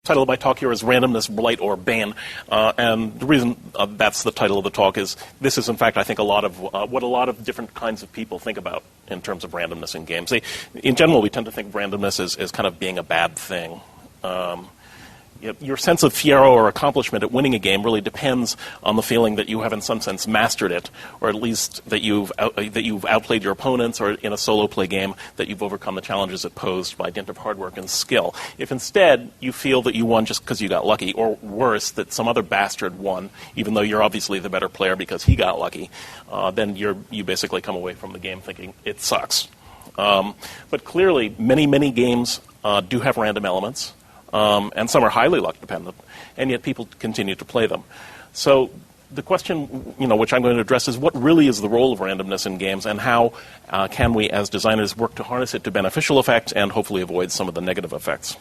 title of my talk here is Randomness, Blight, or Bane. And the reason that's the title of the talk is this is, in fact, I think, a lot of what a lot of different kinds of people think about in terms of randomness in games. In general, we tend to think of randomness as kind of being a bad thing. Your sense of fiero or accomplishment at winning a game really depends on the feeling that you have, in some sense, mastered it, or at least that you've outplayed your opponents, or in a solo play game that you've overcome the challenges it posed by dint of hard work and skill. If instead you feel that you won just because you got lucky, or worse, that some other bastard won, even though you're obviously the better player because he got lucky, then you basically come away from the game thinking it sucks. But clearly, many games do have random elements. And some are highly luck dependent, and yet people continue to play them. So the question, which I'm going to address is what really is the role of randomness in games, and how can we as designers work to harness it to beneficial effect and hopefully avoid some of the negative effects.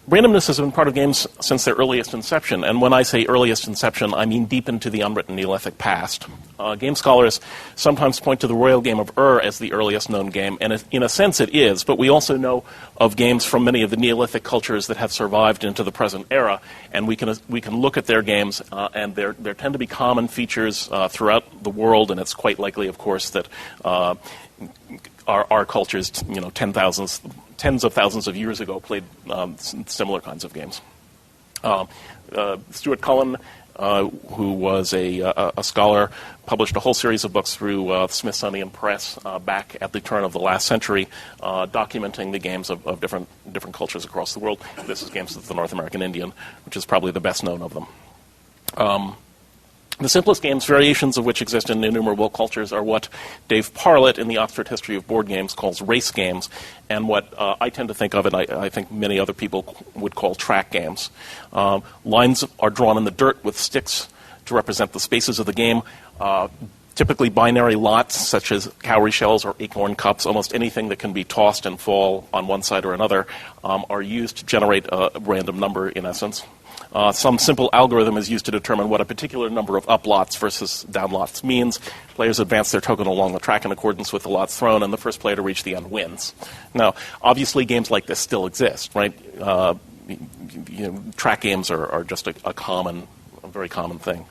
Randomness has been part of games since their earliest inception, and when I say earliest inception, I mean deep into the unwritten Neolithic past. Game scholars sometimes point to the royal game of Ur as the earliest known game, and in a sense it is, but we also know of games from many of the Neolithic cultures that have survived into the present era, and we can look at their games, and there tend to be common features throughout the world, and it's quite likely, of course, that our cultures, tens of thousands of years ago, played similar kinds of games. Stuart Cullen, who was a scholar, published a whole series of books through the Smithsonian Press back at the turn of the last century, documenting the games of different cultures across the world. This is Games of the North American Indian, which is probably the best known of them. The simplest games, variations of which exist in innumerable cultures, are what Dave Parlett in the Oxford History of Board Games calls race games, and what I tend to think of, and I think many other people would call track games. Lines are drawn in the dirt with sticks to represent the spaces of the game. Typically binary lots, such as cowrie shells or acorn cups, almost anything that can be tossed and fall on one side or another, are used to generate a random number, in essence. Some simple algorithm is used to determine what a particular number of up lots versus down lots means. Players advance their token along the track in accordance with the lots thrown, and the first player to reach the end wins. Now, obviously, games like this still exist, right? Track games are just a very common thing.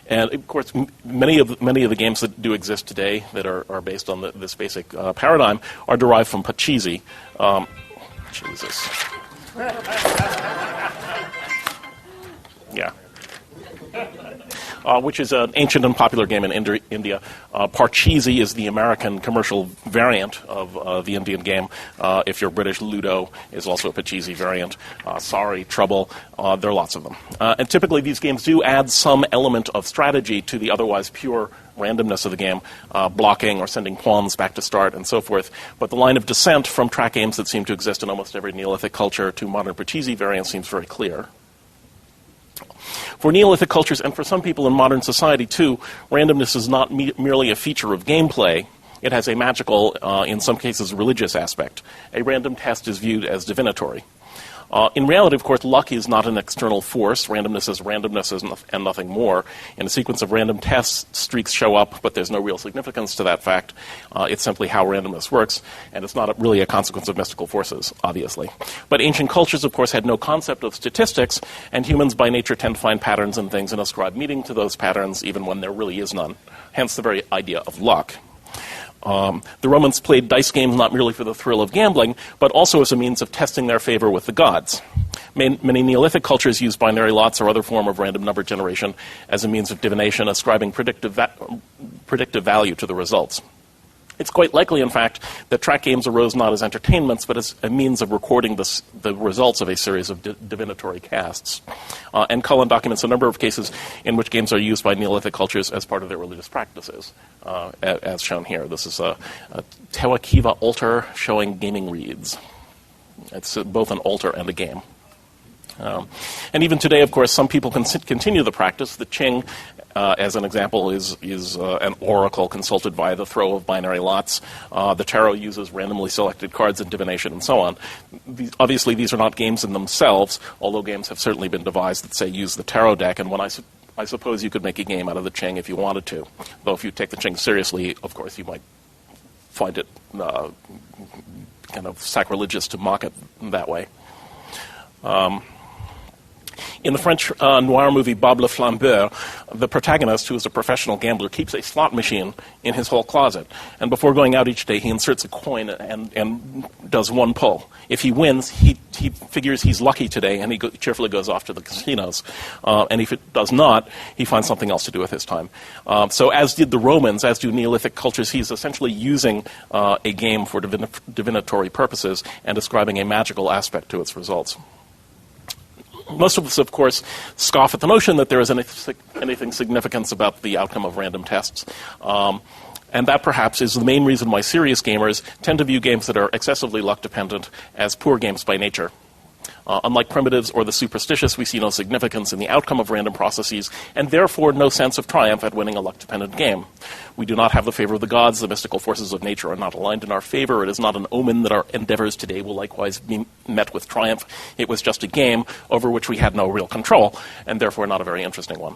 And of course, many of the games that do exist today that are based on this basic paradigm are derived from Pachisi. Jesus. Yeah. Which is an ancient and popular game in India. Parcheesi is the American commercial variant of the Indian game. If you're British, Ludo is also a Parcheesi variant. Sorry, Trouble, there are lots of them. And typically these games do add some element of strategy to the otherwise pure randomness of the game, blocking or sending pawns back to start and so forth. But the line of descent from track games that seem to exist in almost every Neolithic culture to modern Parcheesi variants seems very clear. For Neolithic cultures, and for some people in modern society too, randomness is not merely a feature of gameplay. It has a magical, in some cases religious aspect. A random test is viewed as divinatory. In reality, of course, luck is not an external force. Randomness is randomness and nothing more. In a sequence of random tests, streaks show up, but there's no real significance to that fact. It's simply how randomness works, and it's not really a consequence of mystical forces, obviously. But ancient cultures, of course, had no concept of statistics, and humans by nature tend to find patterns in things and ascribe meaning to those patterns, even when there really is none. Hence the very idea of luck. The Romans played dice games not merely for the thrill of gambling, but also as a means of testing their favor with the gods. Many Neolithic cultures use binary lots or other form of random number generation as a means of divination, ascribing predictive value to the results. It's quite likely, in fact, that track games arose not as entertainments, but as a means of recording the results of a series of divinatory casts. And Cullen documents a number of cases in which games are used by Neolithic cultures as part of their religious practices, as shown here. This is a Tewa Kiva altar showing gaming reeds. It's both an altar and a game. And even today, of course, some people continue the practice. The Qing, as an example, is an oracle consulted via the throw of binary lots. The tarot uses randomly selected cards in divination and so on. Obviously, these are not games in themselves, although games have certainly been devised that, say, use the tarot deck. And when I suppose you could make a game out of the Qing if you wanted to. Though if you take the Qing seriously, of course, you might find it kind of sacrilegious to mock it that way. In the French noir movie Bob le Flambeur, the protagonist, who is a professional gambler, keeps a slot machine in his hall closet. And before going out each day, he inserts a coin and does one pull. If he wins, he figures he's lucky today, and he cheerfully goes off to the casinos. And if it does not, he finds something else to do with his time. So as did the Romans, as do Neolithic cultures, he's essentially using a game for divinatory purposes and ascribing a magical aspect to its results. Most of us, of course, scoff at the notion that there is anything significant about the outcome of random tests. And that perhaps is the main reason why serious gamers tend to view games that are excessively luck-dependent as poor games by nature. Unlike primitives or the superstitious, we see no significance in the outcome of random processes, and therefore no sense of triumph at winning a luck-dependent game. We do not have the favor of the gods. The mystical forces of nature are not aligned in our favor. It is not an omen that our endeavors today will likewise be met with triumph. It was just a game over which we had no real control, and therefore not a very interesting one.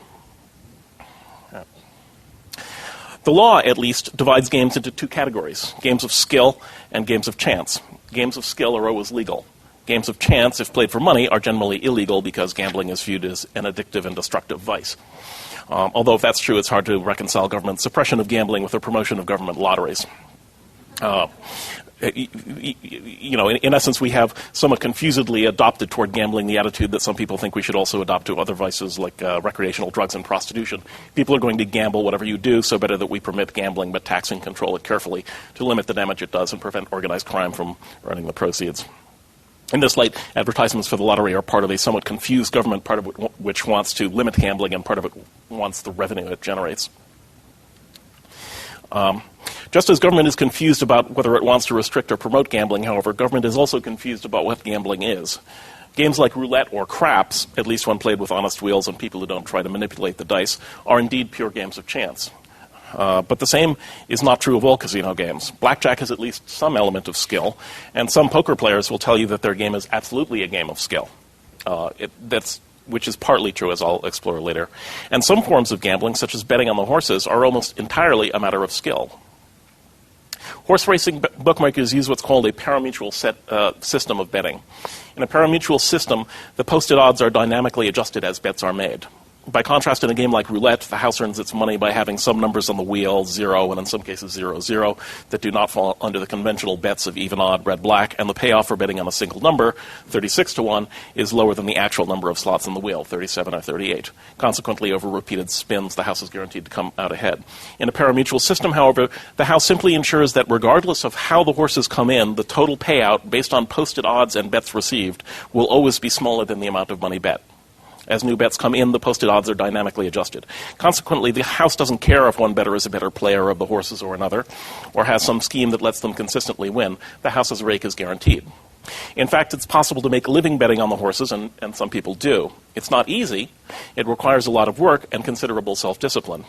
The law, at least, divides games into two categories: games of skill and games of chance. Games of skill are always legal. Games of chance, if played for money, are generally illegal because gambling is viewed as an addictive and destructive vice. Although if that's true, it's hard to reconcile government suppression of gambling with the promotion of government lotteries. In essence, we have somewhat confusedly adopted toward gambling the attitude that some people think we should also adopt to other vices like recreational drugs and prostitution. People are going to gamble whatever you do, so better that we permit gambling but tax and control it carefully to limit the damage it does and prevent organized crime from earning the proceeds. In this light, advertisements for the lottery are part of a somewhat confused government, part of which wants to limit gambling and part of it wants the revenue it generates. Just as government is confused about whether it wants to restrict or promote gambling, however, government is also confused about what gambling is. Games like roulette or craps, at least when played with honest wheels and people who don't try to manipulate the dice, are indeed pure games of chance. But the same is not true of all casino games. Blackjack has at least some element of skill, and some poker players will tell you that their game is absolutely a game of skill. Which is partly true, as I'll explore later. And some forms of gambling, such as betting on the horses, are almost entirely a matter of skill. Horse racing bookmakers use what's called a parimutuel system of betting. In a parimutuel system, the posted odds are dynamically adjusted as bets are made. By contrast, in a game like roulette, the house earns its money by having some numbers on the wheel, 0, and in some cases 0-0, that do not fall under the conventional bets of even, odd, red, black, and the payoff for betting on a single number, 36-1, is lower than the actual number of slots on the wheel, 37 or 38. Consequently, over repeated spins, the house is guaranteed to come out ahead. In a parimutuel system, however, the house simply ensures that regardless of how the horses come in, the total payout, based on posted odds and bets received, will always be smaller than the amount of money bet. As new bets come in, the posted odds are dynamically adjusted. Consequently, the house doesn't care if one bettor is a better player of the horses or another, or has some scheme that lets them consistently win. The house's rake is guaranteed. In fact, it's possible to make a living betting on the horses, and some people do. It's not easy. It requires a lot of work and considerable self-discipline.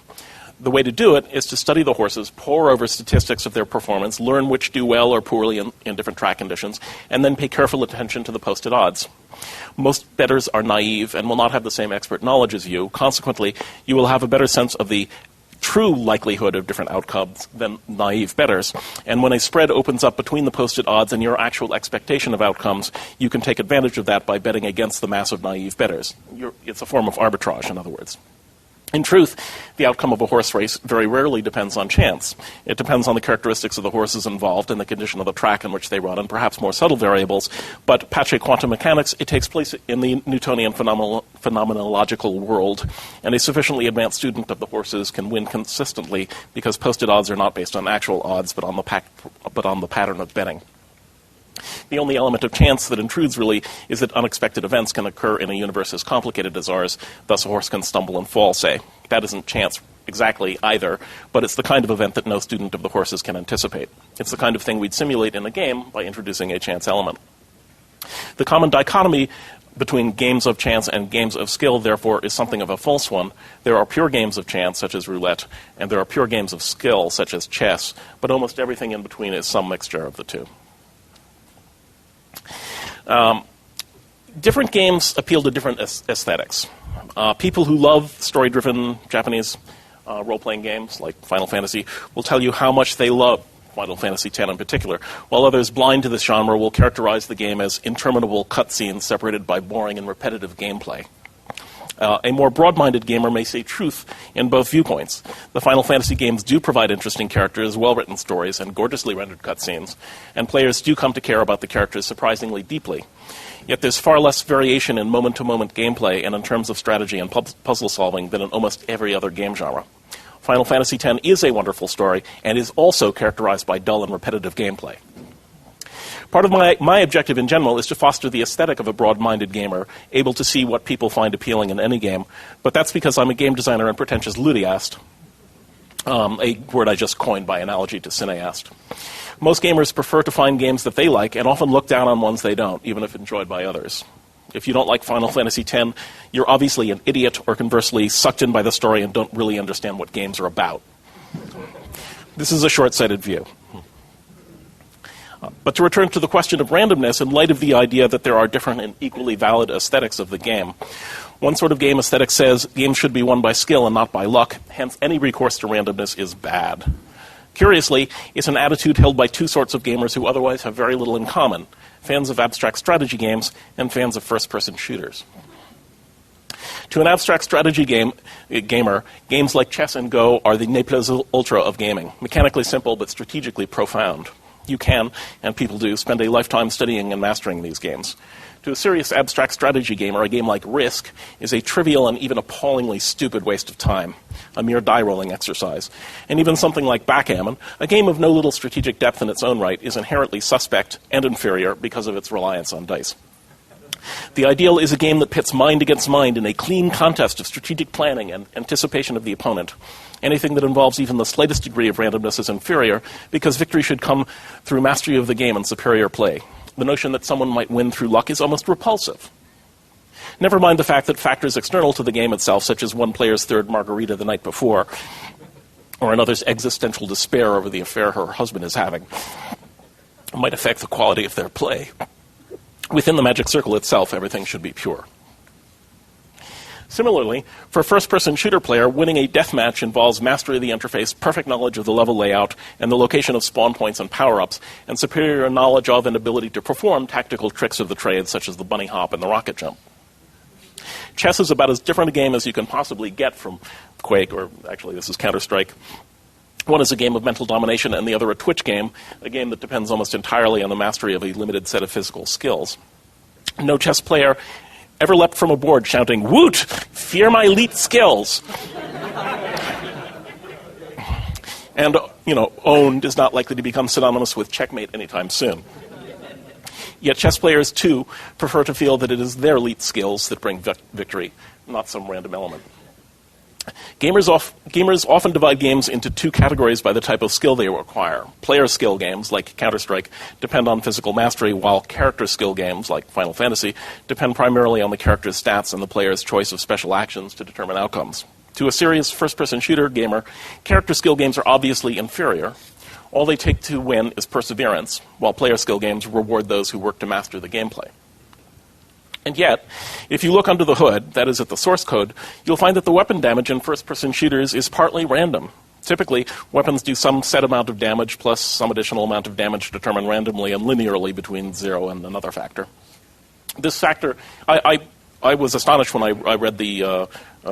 The way to do it is to study the horses, pore over statistics of their performance, learn which do well or poorly in different track conditions, and then pay careful attention to the posted odds. Most bettors are naive and will not have the same expert knowledge as you. Consequently, you will have a better sense of the true likelihood of different outcomes than naive bettors. And when a spread opens up between the posted odds and your actual expectation of outcomes, you can take advantage of that by betting against the mass of naive bettors. It's a form of arbitrage, in other words. In truth, the outcome of a horse race very rarely depends on chance. It depends on the characteristics of the horses involved and the condition of the track in which they run, and perhaps more subtle variables. But pace quantum mechanics, it takes place in the Newtonian phenomenological world, and a sufficiently advanced student of the horses can win consistently because posted odds are not based on actual odds, but on the pattern of betting. The only element of chance that intrudes, really, is that unexpected events can occur in a universe as complicated as ours. Thus, a horse can stumble and fall, say. That isn't chance exactly either, but it's the kind of event that no student of the horses can anticipate. It's the kind of thing we'd simulate in a game by introducing a chance element. The common dichotomy between games of chance and games of skill, therefore, is something of a false one. There are pure games of chance, such as roulette, and there are pure games of skill, such as chess, but almost everything in between is some mixture of the two. Different games appeal to different aesthetics. People who love story-driven Japanese role-playing games like Final Fantasy will tell you how much they love Final Fantasy X in particular, while others blind to this genre will characterize the game as interminable cutscenes separated by boring and repetitive gameplay. A more broad-minded gamer may say truth in both viewpoints. The Final Fantasy games do provide interesting characters, well-written stories, and gorgeously rendered cutscenes, and players do come to care about the characters surprisingly deeply. Yet there's far less variation in moment-to-moment gameplay and in terms of strategy and puzzle solving than in almost every other game genre. Final Fantasy X is a wonderful story and is also characterized by dull and repetitive gameplay. Part of my objective in general is to foster the aesthetic of a broad-minded gamer, able to see what people find appealing in any game, but that's because I'm a game designer and pretentious ludiast, a word I just coined by analogy to cineast. Most gamers prefer to find games that they like and often look down on ones they don't, even if enjoyed by others. If you don't like Final Fantasy X, you're obviously an idiot or conversely sucked in by the story and don't really understand what games are about. This is a short-sighted view. But to return to the question of randomness, in light of the idea that there are different and equally valid aesthetics of the game, one sort of game aesthetic says games should be won by skill and not by luck, hence any recourse to randomness is bad. Curiously, it's an attitude held by two sorts of gamers who otherwise have very little in common: fans of abstract strategy games and fans of first-person shooters. To an abstract strategy gamer, games like chess and Go are the ne plus ultra of gaming, mechanically simple but strategically profound. You can, and people do, spend a lifetime studying and mastering these games. To a serious abstract strategy gamer, a game like Risk is a trivial and even appallingly stupid waste of time, a mere die-rolling exercise. And even something like backgammon, a game of no little strategic depth in its own right, is inherently suspect and inferior because of its reliance on dice. The ideal is a game that pits mind against mind in a clean contest of strategic planning and anticipation of the opponent. Anything that involves even the slightest degree of randomness is inferior because victory should come through mastery of the game and superior play. The notion that someone might win through luck is almost repulsive. Never mind the fact that factors external to the game itself, such as one player's third margarita the night before, or another's existential despair over the affair her husband is having, might affect the quality of their play. Within the magic circle itself, everything should be pure. Similarly, for a first-person shooter player, winning a deathmatch involves mastery of the interface, perfect knowledge of the level layout, and the location of spawn points and power-ups, and superior knowledge of and ability to perform tactical tricks of the trade, such as the bunny hop and the rocket jump. Chess is about as different a game as you can possibly get from Quake, or actually this is Counter-Strike. One is a game of mental domination, and the other a twitch game, a game that depends almost entirely on the mastery of a limited set of physical skills. No chess player ever leapt from a board shouting, "Woot! Fear my elite skills!" And, owned is not likely to become synonymous with checkmate anytime soon. Yet chess players, too, prefer to feel that it is their elite skills that bring victory, not some random element. Gamers often divide games into two categories by the type of skill they require. Player skill games, like Counter-Strike, depend on physical mastery, while character skill games, like Final Fantasy, depend primarily on the character's stats and the player's choice of special actions to determine outcomes. To a serious first-person shooter gamer, character skill games are obviously inferior. All they take to win is perseverance, while player skill games reward those who work to master the gameplay. And yet, if you look under the hood, that is at the source code, you'll find that the weapon damage in first-person shooters is partly random. Typically, weapons do some set amount of damage plus some additional amount of damage determined randomly and linearly between 0 and another factor. This factor, I was astonished when I read the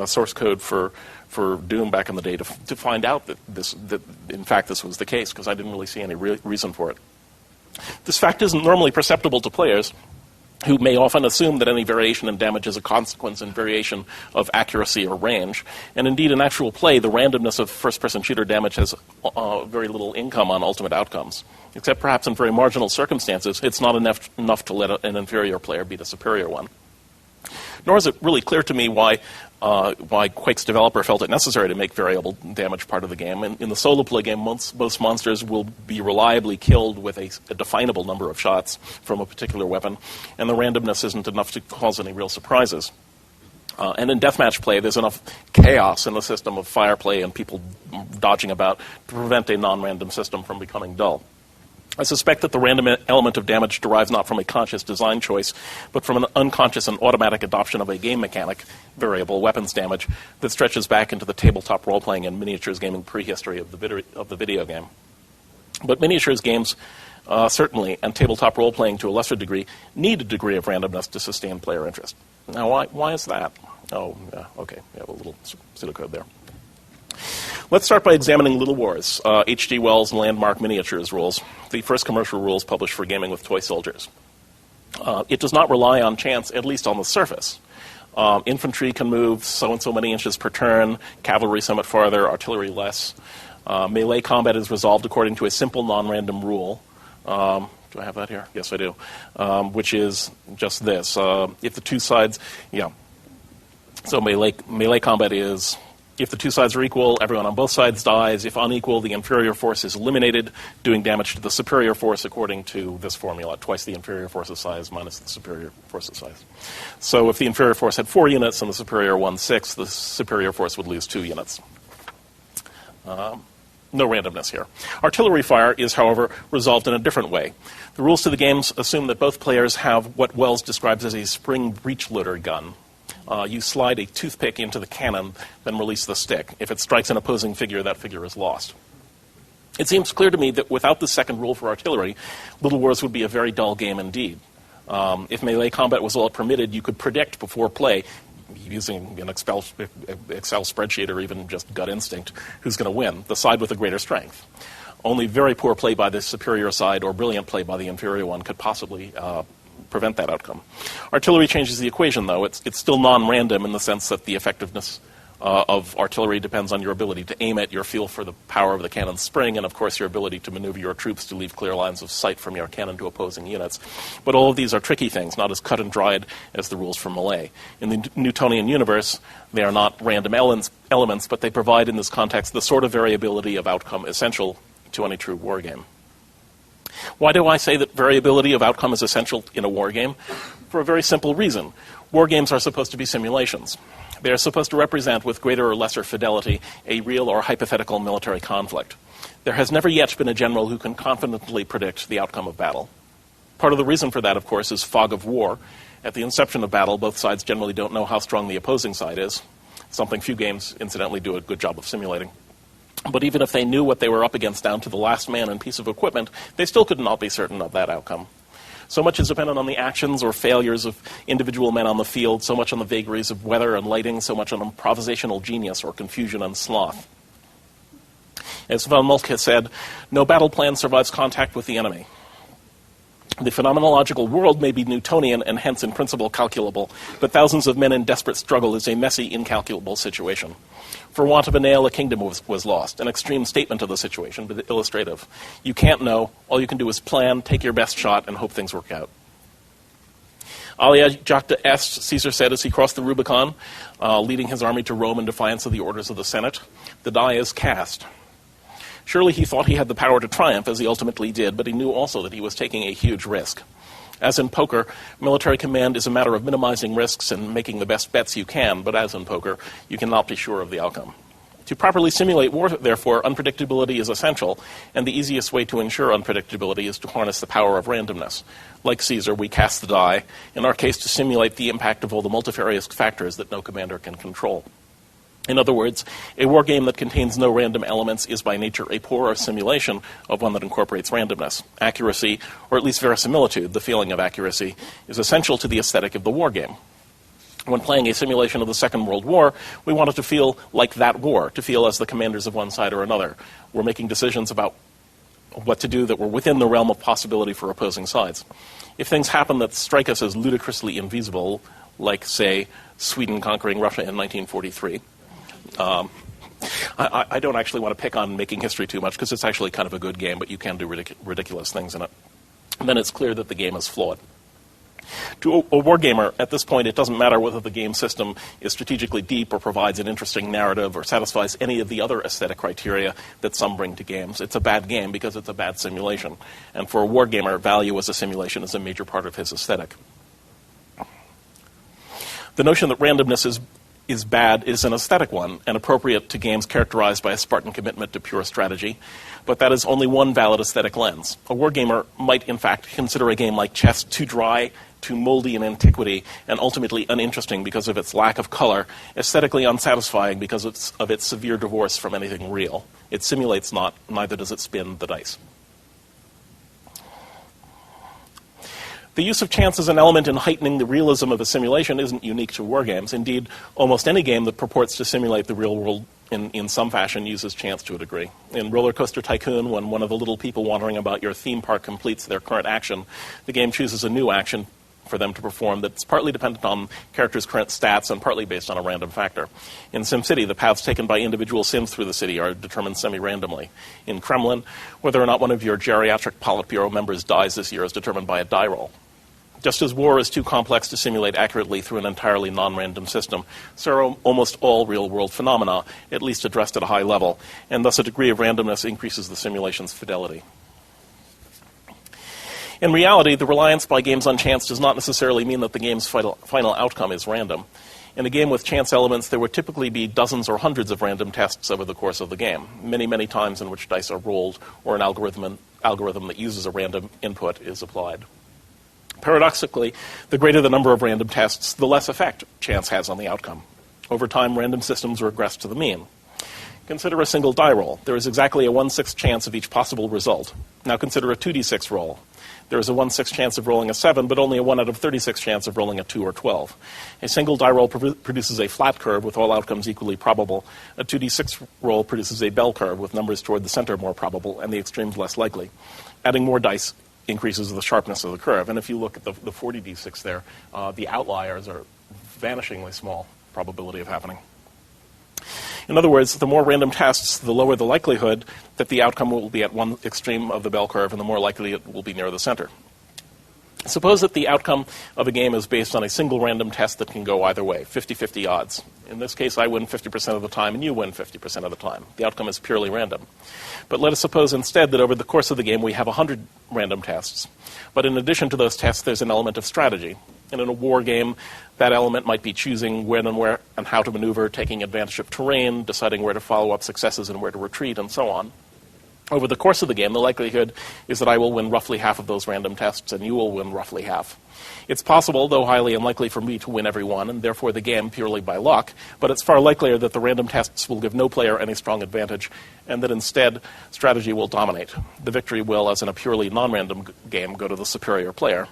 source code for Doom back in the day to find out that in fact this was the case, because I didn't really see any reason for it. This fact isn't normally perceptible to players, who may often assume that any variation in damage is a consequence in variation of accuracy or range. And indeed, in actual play, the randomness of first-person shooter damage has very little income on ultimate outcomes. Except perhaps in very marginal circumstances, it's not enough to let an inferior player beat a superior one. Nor is it really clear to me why Quake's developer felt it necessary to make variable damage part of the game. In the solo play game, most monsters will be reliably killed with a definable number of shots from a particular weapon, and the randomness isn't enough to cause any real surprises. And in deathmatch play, there's enough chaos in the system of fire play and people dodging about to prevent a non-random system from becoming dull. I suspect that the random element of damage derives not from a conscious design choice, but from an unconscious and automatic adoption of a game mechanic, variable weapons damage, that stretches back into the tabletop role-playing and miniatures gaming prehistory of the video game. But miniatures games, certainly, and tabletop role-playing to a lesser degree, need a degree of randomness to sustain player interest. Now, why is that? Oh, yeah, okay, we have a little pseudocode there. Let's start by examining Little Wars, H.G. Wells' landmark miniatures rules, the first commercial rules published for gaming with toy soldiers. It does not rely on chance, at least on the surface. Infantry can move so-and-so many inches per turn, cavalry somewhat farther, artillery less. Melee combat is resolved according to a simple non-random rule. Do I have that here? Yes, I do. Which is just this. If the two sides, So melee combat is, if the two sides are equal, everyone on both sides dies. If unequal, the inferior force is eliminated, doing damage to the superior force according to this formula, twice the inferior force's size minus the superior force's size. So if the inferior force had 4 units and the superior 1/6, the superior force would lose 2 units. No randomness here. Artillery fire is, however, resolved in a different way. The rules to the games assume that both players have what Wells describes as a spring breech loader gun. You slide a toothpick into the cannon, then release the stick. If it strikes an opposing figure, that figure is lost. It seems clear to me that without the second rule for artillery, Little Wars would be a very dull game indeed. If melee combat was all permitted, you could predict before play, using an Excel spreadsheet or even just gut instinct, who's going to win, the side with the greater strength. Only very poor play by the superior side or brilliant play by the inferior one could possibly prevent that outcome. Artillery changes the equation, though. It's still non-random in the sense that the effectiveness of artillery depends on your ability to aim it, your feel for the power of the cannon's spring, and, of course, your ability to maneuver your troops to leave clear lines of sight from your cannon to opposing units. But all of these are tricky things, not as cut and dried as the rules for melee. In the Newtonian universe, they are not random elements, but they provide in this context the sort of variability of outcome essential to any true war game. Why do I say that variability of outcome is essential in a war game? For a very simple reason. War games are supposed to be simulations. They are supposed to represent, with greater or lesser fidelity, a real or hypothetical military conflict. There has never yet been a general who can confidently predict the outcome of battle. Part of the reason for that, of course, is fog of war. At the inception of battle, both sides generally don't know how strong the opposing side is, something few games, incidentally, do a good job of simulating. But even if they knew what they were up against down to the last man and piece of equipment, they still could not be certain of that outcome. So much is dependent on the actions or failures of individual men on the field, so much on the vagaries of weather and lighting, so much on improvisational genius or confusion and sloth. As von Moltke said, no battle plan survives contact with the enemy. The phenomenological world may be Newtonian and hence in principle calculable, but thousands of men in desperate struggle is a messy, incalculable situation. For want of a nail, a kingdom was lost. An extreme statement of the situation, but illustrative. You can't know. All you can do is plan, take your best shot, and hope things work out. Alia jacta est, Caesar said as he crossed the Rubicon, leading his army to Rome in defiance of the orders of the Senate. The die is cast. Surely he thought he had the power to triumph, as he ultimately did, but he knew also that he was taking a huge risk. As in poker, military command is a matter of minimizing risks and making the best bets you can, but as in poker, you cannot be sure of the outcome. To properly simulate war, therefore, unpredictability is essential, and the easiest way to ensure unpredictability is to harness the power of randomness. Like Caesar, we cast the die, in our case to simulate the impact of all the multifarious factors that no commander can control. In other words, a war game that contains no random elements is by nature a poorer simulation of one that incorporates randomness. Accuracy, or at least verisimilitude, the feeling of accuracy, is essential to the aesthetic of the war game. When playing a simulation of the Second World War, we want it to feel like that war, to feel as the commanders of one side or another. We're making decisions about what to do that were within the realm of possibility for opposing sides. If things happen that strike us as ludicrously invisible, like, say, Sweden conquering Russia in 1943, I don't actually want to pick on making history too much because it's actually kind of a good game, but you can do ridiculous things in it. And then it's clear that the game is flawed. To a wargamer, at this point, it doesn't matter whether the game system is strategically deep or provides an interesting narrative or satisfies any of the other aesthetic criteria that some bring to games. It's a bad game because it's a bad simulation. And for a wargamer, value as a simulation is a major part of his aesthetic. The notion that randomness is bad is an aesthetic one and appropriate to games characterized by a Spartan commitment to pure strategy, but that is only one valid aesthetic lens. A wargamer might, in fact, consider a game like chess too dry, too moldy in antiquity, and ultimately uninteresting because of its lack of color, aesthetically unsatisfying because of its severe divorce from anything real. It simulates not, neither does it spin the dice. The use of chance as an element in heightening the realism of a simulation isn't unique to wargames. Indeed, almost any game that purports to simulate the real world in some fashion uses chance to a degree. In Roller Coaster Tycoon, when one of the little people wandering about your theme park completes their current action, the game chooses a new action for them to perform that's partly dependent on characters' current stats and partly based on a random factor. In SimCity, the paths taken by individual Sims through the city are determined semi-randomly. In Kremlin, whether or not one of your geriatric Politburo members dies this year is determined by a die roll. Just as war is too complex to simulate accurately through an entirely non-random system, so are almost all real-world phenomena, at least addressed at a high level, and thus a degree of randomness increases the simulation's fidelity. In reality, the reliance by games on chance does not necessarily mean that the game's final outcome is random. In a game with chance elements, there would typically be dozens or hundreds of random tests over the course of the game, many, many times in which dice are rolled or an algorithm that uses a random input is applied. Paradoxically, the greater the number of random tests, the less effect chance has on the outcome. Over time, random systems regress to the mean. Consider a single die roll. There is exactly a 1/6 chance of each possible result. Now consider a 2d6 roll. There is a 1/6 chance of rolling a 7, but only a 1 out of 36 chance of rolling a 2 or 12. A single die roll produces a flat curve with all outcomes equally probable. A 2d6 roll produces a bell curve with numbers toward the center more probable and the extremes less likely. Adding more dice increases the sharpness of the curve. And if you look at the 40d6 there, the outliers are vanishingly small probability of happening. In other words, the more random tests, the lower the likelihood that the outcome will be at one extreme of the bell curve, and the more likely it will be near the center. Suppose that the outcome of a game is based on a single random test that can go either way, 50-50 odds. In this case, I win 50% of the time, and you win 50% of the time. The outcome is purely random. But let us suppose instead that over the course of the game we have 100 random tests. But in addition to those tests, there's an element of strategy. And in a war game, that element might be choosing when and where and how to maneuver, taking advantage of terrain, deciding where to follow up successes and where to retreat, and so on. Over the course of the game, the likelihood is that I will win roughly half of those random tests, and you will win roughly half. It's possible, though highly unlikely, for me to win every one, and therefore the game purely by luck, but it's far likelier that the random tests will give no player any strong advantage, and that instead strategy will dominate. The victory will, as in a purely non-random game, go to the superior player.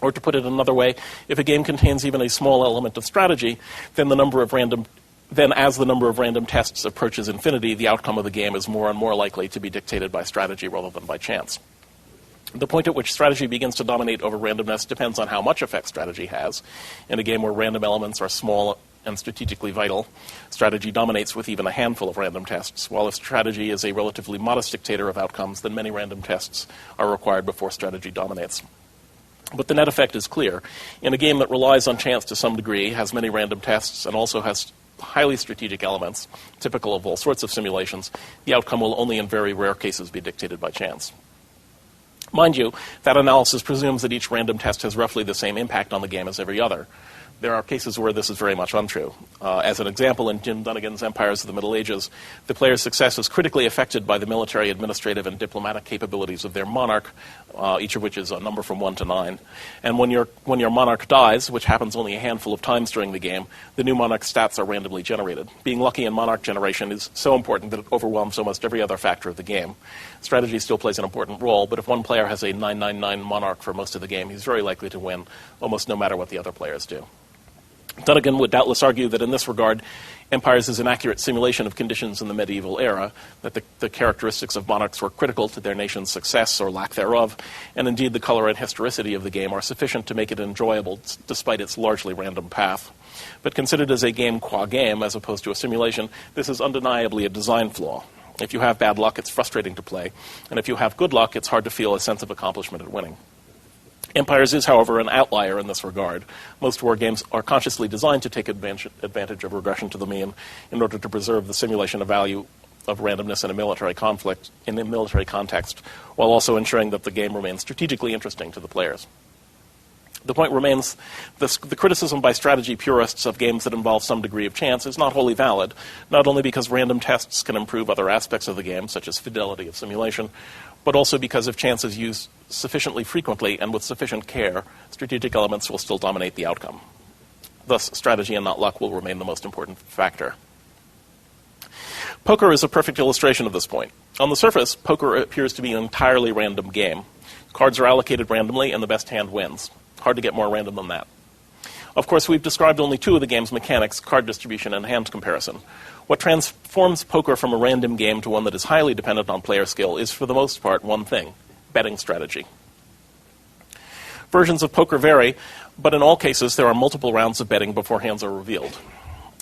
Or to put it another way, if a game contains even a small element of strategy, then as the number of random tests approaches infinity, the outcome of the game is more and more likely to be dictated by strategy rather than by chance. The point at which strategy begins to dominate over randomness depends on how much effect strategy has. In a game where random elements are small and strategically vital, strategy dominates with even a handful of random tests, while if strategy is a relatively modest dictator of outcomes, then many random tests are required before strategy dominates. But the net effect is clear. In a game that relies on chance to some degree, has many random tests, and also has highly strategic elements, typical of all sorts of simulations, the outcome will only in very rare cases be dictated by chance. Mind you, that analysis presumes that each random test has roughly the same impact on the game as every other. There are cases where this is very much untrue. As an example, in Jim Dunnigan's Empires of the Middle Ages, the player's success is critically affected by the military, administrative, and diplomatic capabilities of their monarch, each of which is a number from 1 to 9. And when your monarch dies, which happens only a handful of times during the game, the new monarch's stats are randomly generated. Being lucky in monarch generation is so important that it overwhelms almost every other factor of the game. Strategy still plays an important role, but if one player has a 999 monarch for most of the game, he's very likely to win, almost no matter what the other players do. Dunnigan would doubtless argue that in this regard, Empires is an accurate simulation of conditions in the medieval era, that the characteristics of monarchs were critical to their nation's success or lack thereof, and indeed the color and historicity of the game are sufficient to make it enjoyable despite its largely random path. But considered as a game qua game as opposed to a simulation, this is undeniably a design flaw. If you have bad luck, it's frustrating to play, and if you have good luck, it's hard to feel a sense of accomplishment at winning. Empires is, however, an outlier in this regard. Most war games are consciously designed to take advantage of regression to the mean in order to preserve the simulation of value of randomness in a military conflict, in a military context, while also ensuring that the game remains strategically interesting to the players. The point remains, the criticism by strategy purists of games that involve some degree of chance is not wholly valid, not only because random tests can improve other aspects of the game, such as fidelity of simulation, but also because if chance is used sufficiently frequently and with sufficient care, strategic elements will still dominate the outcome. Thus, strategy and not luck will remain the most important factor. Poker is a perfect illustration of this point. On the surface, poker appears to be an entirely random game. Cards are allocated randomly, and the best hand wins. Hard to get more random than that. Of course, we've described only two of the game's mechanics, card distribution and hand comparison. What transforms poker from a random game to one that is highly dependent on player skill is, for the most part, one thing: betting strategy. Versions of poker vary, but in all cases there are multiple rounds of betting before hands are revealed.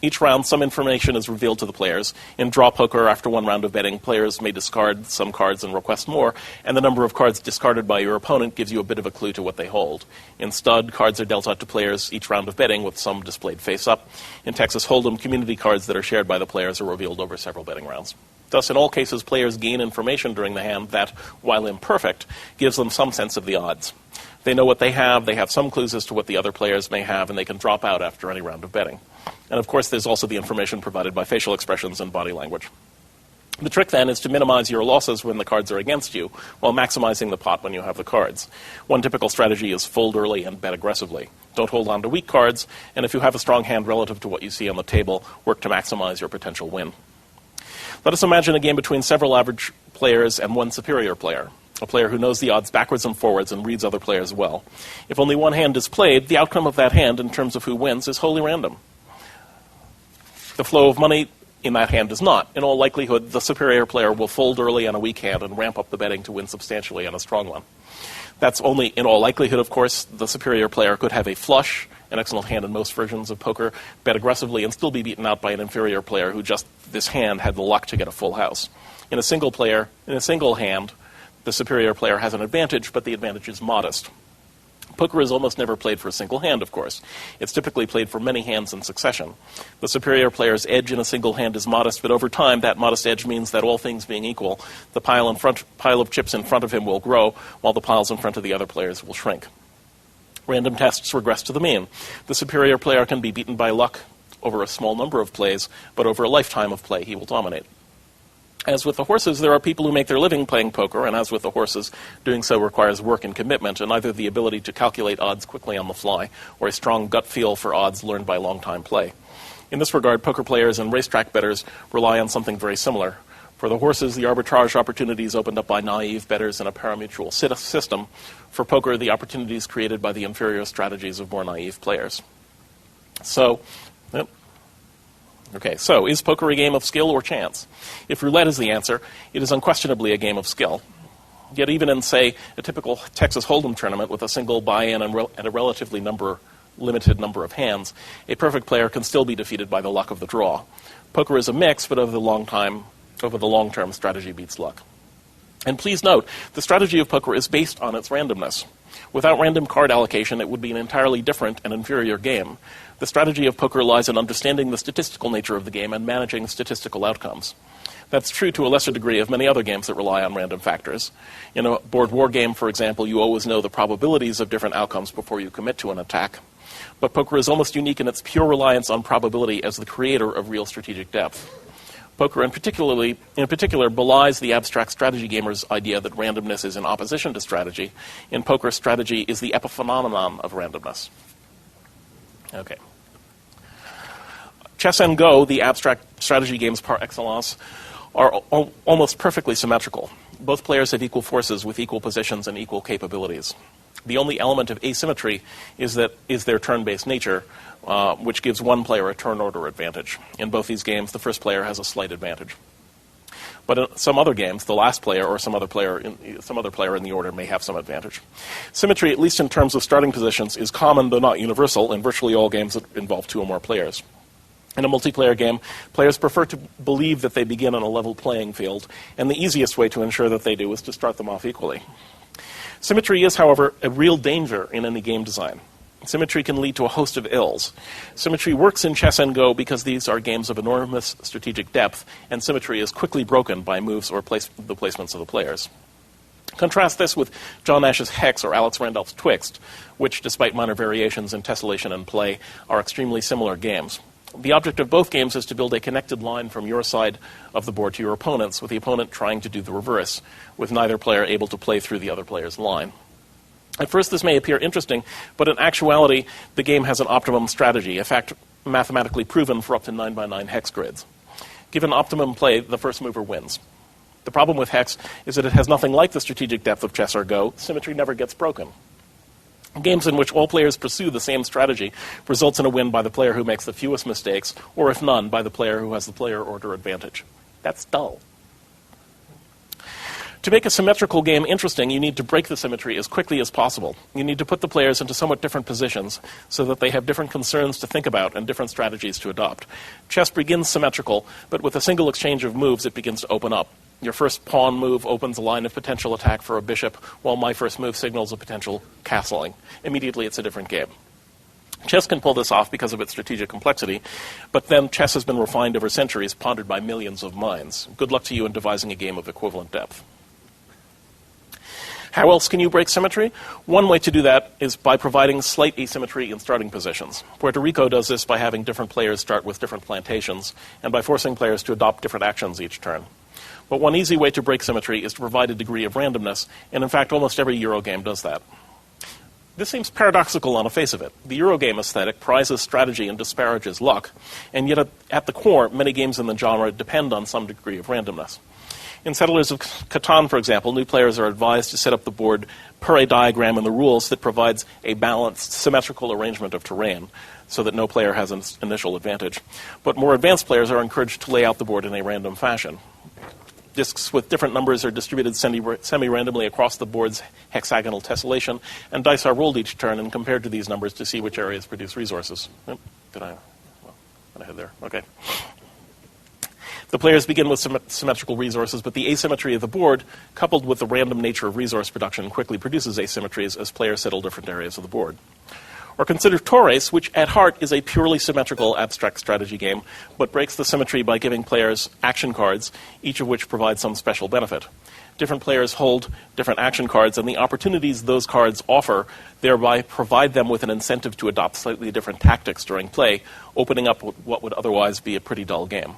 Each round, some information is revealed to the players. In draw poker, after one round of betting, players may discard some cards and request more, and the number of cards discarded by your opponent gives you a bit of a clue to what they hold. In stud, cards are dealt out to players each round of betting, with some displayed face-up. In Texas Hold'em, community cards that are shared by the players are revealed over several betting rounds. Thus, in all cases, players gain information during the hand that, while imperfect, gives them some sense of the odds. They know what they have some clues as to what the other players may have, and they can drop out after any round of betting. And of course, there's also the information provided by facial expressions and body language. The trick then is to minimize your losses when the cards are against you, while maximizing the pot when you have the cards. One typical strategy is fold early and bet aggressively. Don't hold on to weak cards, and if you have a strong hand relative to what you see on the table, work to maximize your potential win. Let us imagine a game between several average players and one superior player, a player who knows the odds backwards and forwards and reads other players well. If only one hand is played, the outcome of that hand in terms of who wins is wholly random. The flow of money in that hand is not. In all likelihood, the superior player will fold early on a weak hand and ramp up the betting to win substantially on a strong one. That's only in all likelihood, of course. The superior player could have a flush, an excellent hand in most versions of poker, bet aggressively and still be beaten out by an inferior player who just this hand had the luck to get a full house. In a single hand, the superior player has an advantage, but the advantage is modest. Poker is almost never played for a single hand, of course. It's typically played for many hands in succession. The superior player's edge in a single hand is modest, but over time that modest edge means that all things being equal, the pile of chips in front of him will grow, while the piles in front of the other players will shrink. Random tests regress to the mean. The superior player can be beaten by luck over a small number of plays, but over a lifetime of play he will dominate. As with the horses, there are people who make their living playing poker, and as with the horses, doing so requires work and commitment, and either the ability to calculate odds quickly on the fly, or a strong gut feel for odds learned by long-time play. In this regard, poker players and racetrack bettors rely on something very similar. For the horses, the arbitrage opportunities opened up by naive bettors in a parimutuel system. For poker, the opportunities created by the inferior strategies of more naive players. So, is poker a game of skill or chance? If roulette is the answer, it is unquestionably a game of skill. Yet even in, say, a typical Texas Hold'em tournament with a single buy-in and a relatively limited number of hands, a perfect player can still be defeated by the luck of the draw. Poker is a mix, but over the long term, strategy beats luck. And please note, the strategy of poker is based on its randomness. Without random card allocation, it would be an entirely different and inferior game. The strategy of poker lies in understanding the statistical nature of the game and managing statistical outcomes. That's true to a lesser degree of many other games that rely on random factors. In a board war game, for example, you always know the probabilities of different outcomes before you commit to an attack. But poker is almost unique in its pure reliance on probability as the creator of real strategic depth. Poker in particular belies the abstract strategy gamer's idea that randomness is in opposition to strategy. In poker, strategy is the epiphenomenon of randomness. Okay. Chess and Go, the abstract strategy games par excellence, are almost perfectly symmetrical. Both players have equal forces with equal positions and equal capabilities. The only element of asymmetry is their turn-based nature, which gives one player a turn order advantage. In both these games, the first player has a slight advantage. But in some other games, the last player or some other player in the order may have some advantage. Symmetry, at least in terms of starting positions, is common though not universal in virtually all games that involve two or more players. In a multiplayer game, players prefer to believe that they begin on a level playing field, and the easiest way to ensure that they do is to start them off equally. Symmetry is, however, a real danger in any game design. Symmetry can lead to a host of ills. Symmetry works in Chess and Go because these are games of enormous strategic depth, and symmetry is quickly broken by moves or the placements of the players. Contrast this with John Nash's Hex or Alex Randolph's Twixt, which, despite minor variations in tessellation and play, are extremely similar games. The object of both games is to build a connected line from your side of the board to your opponent's, with the opponent trying to do the reverse, with neither player able to play through the other player's line. At first, this may appear interesting, but in actuality, the game has an optimum strategy, a fact mathematically proven for up to 9x9 hex grids. Given optimum play, the first mover wins. The problem with Hex is that it has nothing like the strategic depth of chess or Go. Symmetry never gets broken. Games in which all players pursue the same strategy results in a win by the player who makes the fewest mistakes, or if none, by the player who has the player order advantage. That's dull. To make a symmetrical game interesting, you need to break the symmetry as quickly as possible. You need to put the players into somewhat different positions so that they have different concerns to think about and different strategies to adopt. Chess begins symmetrical, but with a single exchange of moves, it begins to open up. Your first pawn move opens a line of potential attack for a bishop, while my first move signals a potential castling. Immediately, it's a different game. Chess can pull this off because of its strategic complexity, but then chess has been refined over centuries, pondered by millions of minds. Good luck to you in devising a game of equivalent depth. How else can you break symmetry? One way to do that is by providing slight asymmetry in starting positions. Puerto Rico does this by having different players start with different plantations, and by forcing players to adopt different actions each turn. But one easy way to break symmetry is to provide a degree of randomness, and in fact almost every Eurogame does that. This seems paradoxical on the face of it. The Eurogame aesthetic prizes strategy and disparages luck, and yet at the core, many games in the genre depend on some degree of randomness. In Settlers of Catan, for example, new players are advised to set up the board per a diagram in the rules that provides a balanced, symmetrical arrangement of terrain so that no player has an initial advantage. But more advanced players are encouraged to lay out the board in a random fashion. Discs with different numbers are distributed semi-randomly across the board's hexagonal tessellation, and dice are rolled each turn and compared to these numbers to see which areas produce resources. Did I head there? Okay. The players begin with symmetrical resources, but the asymmetry of the board, coupled with the random nature of resource production, quickly produces asymmetries as players settle different areas of the board. Or consider Torres, which at heart is a purely symmetrical abstract strategy game, but breaks the symmetry by giving players action cards, each of which provides some special benefit. Different players hold different action cards, and the opportunities those cards offer thereby provide them with an incentive to adopt slightly different tactics during play, opening up what would otherwise be a pretty dull game.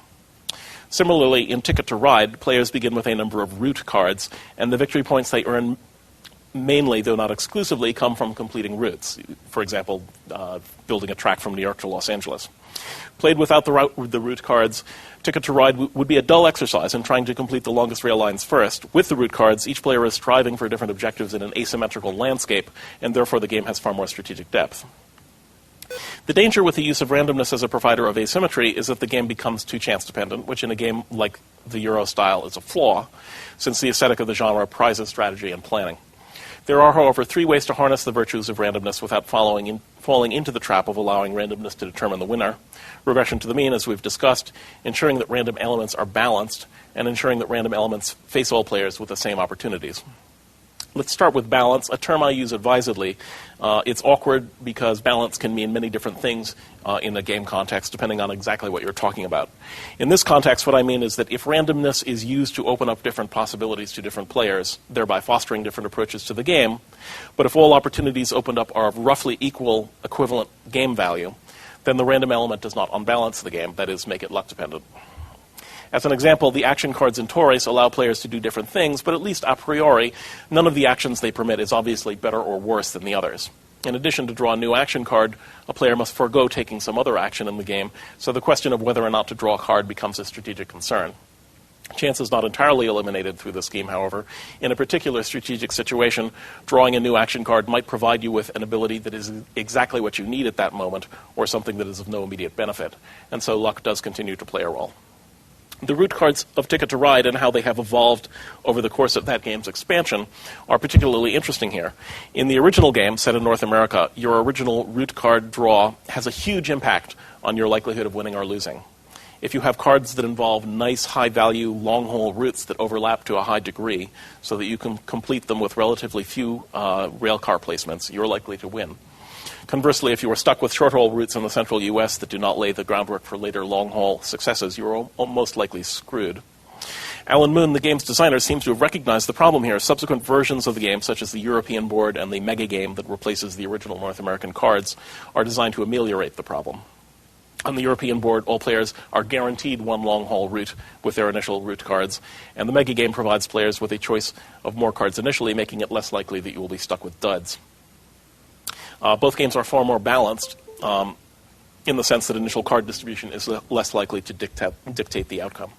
Similarly, in Ticket to Ride, players begin with a number of route cards, and the victory points they earn mainly, though not exclusively, come from completing routes. For example, building a track from New York to Los Angeles. Played without the route cards, Ticket to Ride would be a dull exercise in trying to complete the longest rail lines first. With the route cards, each player is striving for different objectives in an asymmetrical landscape, and therefore the game has far more strategic depth. The danger with the use of randomness as a provider of asymmetry is that the game becomes too chance-dependent, which in a game like the Euro style is a flaw, since the aesthetic of the genre prizes strategy and planning. There are, however, three ways to harness the virtues of randomness without falling into the trap of allowing randomness to determine the winner. Regression to the mean, as we've discussed, ensuring that random elements are balanced, and ensuring that random elements face all players with the same opportunities. Let's start with balance, a term I use advisedly. It's awkward because balance can mean many different things in a game context, depending on exactly what you're talking about. In this context, what I mean is that if randomness is used to open up different possibilities to different players, thereby fostering different approaches to the game, but if all opportunities opened up are of roughly equal, equivalent game value, then the random element does not unbalance the game, that is, make it luck dependent. As an example, the action cards in Torres allow players to do different things, but at least a priori, none of the actions they permit is obviously better or worse than the others. In addition, to draw a new action card, a player must forego taking some other action in the game, so the question of whether or not to draw a card becomes a strategic concern. Chance is not entirely eliminated through the scheme, however. In a particular strategic situation, drawing a new action card might provide you with an ability that is exactly what you need at that moment, or something that is of no immediate benefit. And so luck does continue to play a role. The route cards of Ticket to Ride and how they have evolved over the course of that game's expansion are particularly interesting here. In the original game, set in North America, your original route card draw has a huge impact on your likelihood of winning or losing. If you have cards that involve nice, high-value, long-haul routes that overlap to a high degree so that you can complete them with relatively few railcar placements, you're likely to win. Conversely, if you are stuck with short-haul routes in the central U.S. that do not lay the groundwork for later long-haul successes, you are most likely screwed. Alan Moon, the game's designer, seems to have recognized the problem here. Subsequent versions of the game, such as the European board and the mega game that replaces the original North American cards, are designed to ameliorate the problem. On the European board, all players are guaranteed one long-haul route with their initial route cards, and the mega game provides players with a choice of more cards initially, making it less likely that you will be stuck with duds. Both games are far more balanced in the sense that initial card distribution is less likely to dictate the outcome.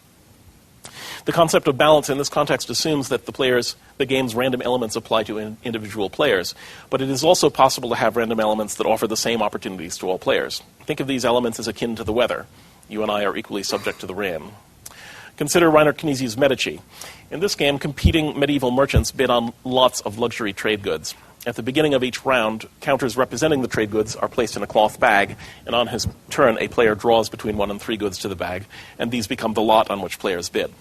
The concept of balance in this context assumes that the game's random elements apply to individual players, but it is also possible to have random elements that offer the same opportunities to all players. Think of these elements as akin to the weather. You and I are equally subject to the rain. Consider Reiner Knizi's Medici. In this game, competing medieval merchants bid on lots of luxury trade goods. At the beginning of each round, counters representing the trade goods are placed in a cloth bag, and on his turn, a player draws between 1 and 3 goods to the bag, and these become the lot on which players bid.